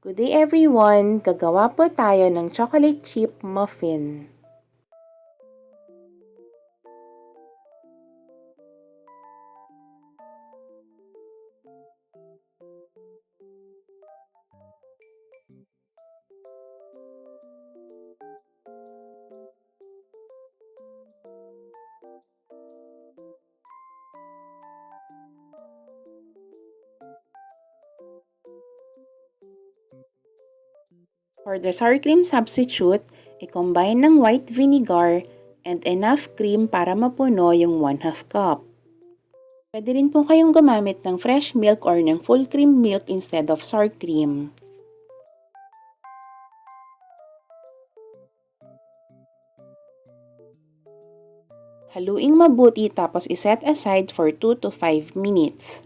Good day everyone! Gagawa po tayo ng chocolate chip muffin. For the sour cream substitute, i-combine ng white vinegar and enough cream para mapuno yung 1/2 cup. Pwede rin po kayong gumamit ng fresh milk or ng full cream milk instead of sour cream. Haluing mabuti tapos iset aside for 2 to 5 minutes.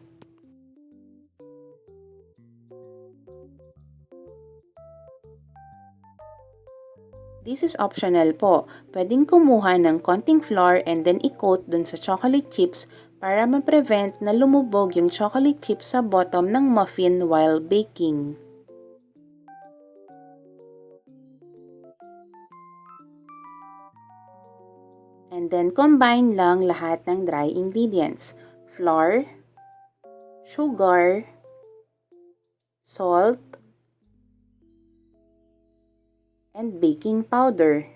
This is optional po. Pwedeng kumuha ng konting flour and then i-coat dun sa chocolate chips para ma-prevent na lumubog yung chocolate chips sa bottom ng muffin while baking. And then combine lang lahat ng dry ingredients. Flour, sugar, salt, and baking powder.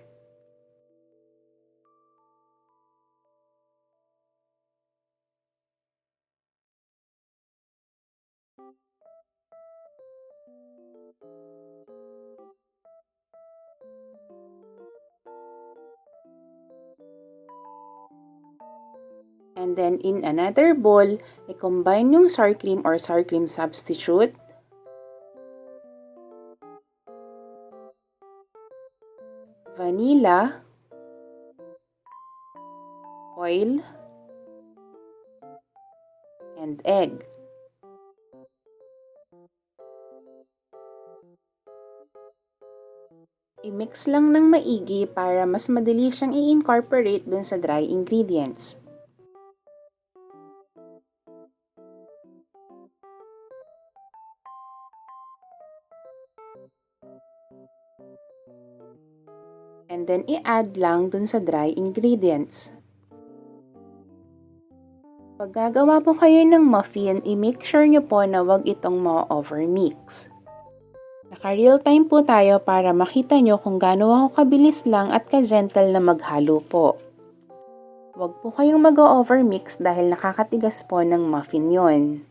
And then in another bowl, i-combine yung sour cream or sour cream substitute, vanilla, oil, and egg. I-mix lang ng maigi para mas madali siyang i-incorporate dun sa dry ingredients. And then i-add lang dun sa dry ingredients. Pag gagawa po kayo ng muffin, i-make sure nyo po na wag itong ma-overmix. Naka-real time po tayo para makita nyo kung gaano ako kabilis lang at ka-gentle na maghalo po. Wag po kayong mag-overmix dahil nakakatigas po ng muffin yon.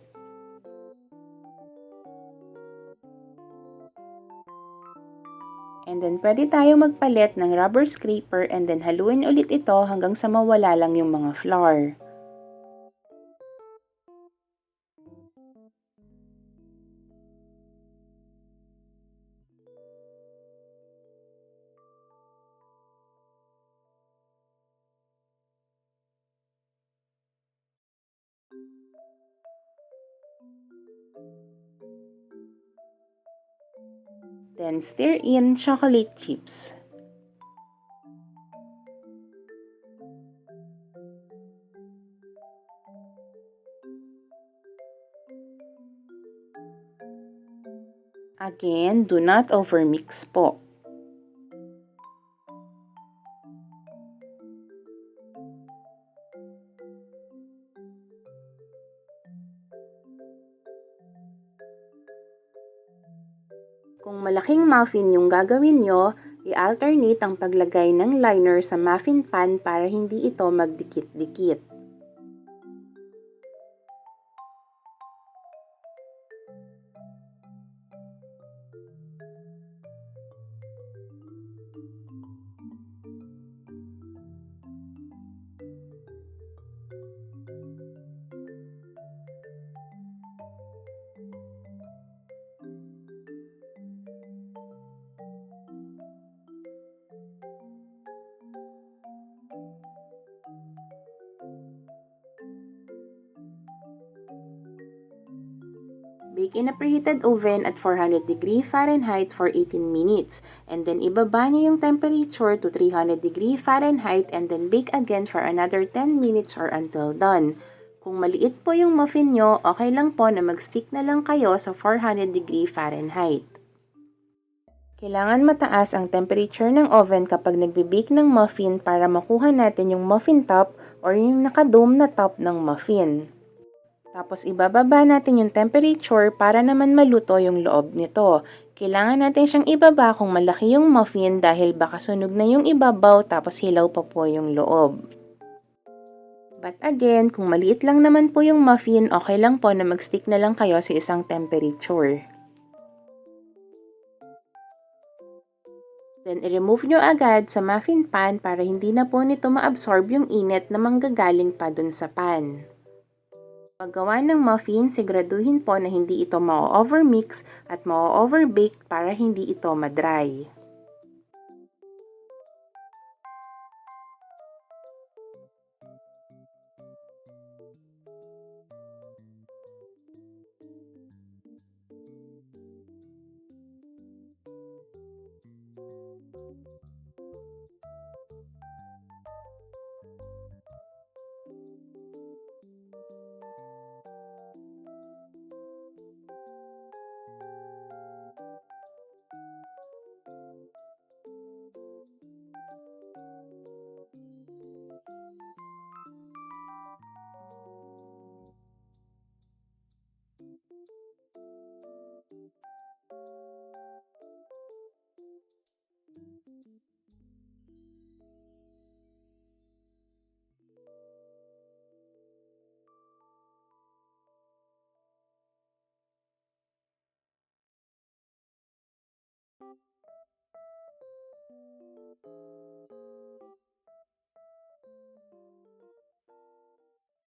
And then pwede tayo magpalit ng rubber scraper and then haluin ulit ito hanggang sa mawala lang yung mga flour. Then stir in chocolate chips. Again, do not overmix po. Kung malaking muffin yung gagawin nyo, i-alternate ang paglagay ng liner sa muffin pan para hindi ito magdikit-dikit. Bake in a preheated oven at 400 degree Fahrenheit for 18 minutes. And then ibaba nyo yung temperature to 300 degree Fahrenheit and then bake again for another 10 minutes or until done. Kung maliit po yung muffin nyo, okay lang po na mag-stick na lang kayo sa 400 degree Fahrenheit. Kailangan mataas ang temperature ng oven kapag nagbe-bake ng muffin para makuha natin yung muffin top or yung naka-dome na top ng muffin. Tapos ibababa natin yung temperature para naman maluto yung loob nito. Kailangan natin siyang ibaba kung malaki yung muffin dahil baka sunog na yung ibabaw tapos hilaw pa po yung loob. But again, kung maliit lang naman po yung muffin, okay lang po na mag-stick na lang kayo sa isang temperature. Then, i-remove nyo agad sa muffin pan para hindi na po nito ma-absorb yung init na manggagaling pa dun sa pan. Paggawa ng muffin, siguraduhin po na hindi ito ma-overmix at ma-overbake para hindi ito ma-dry.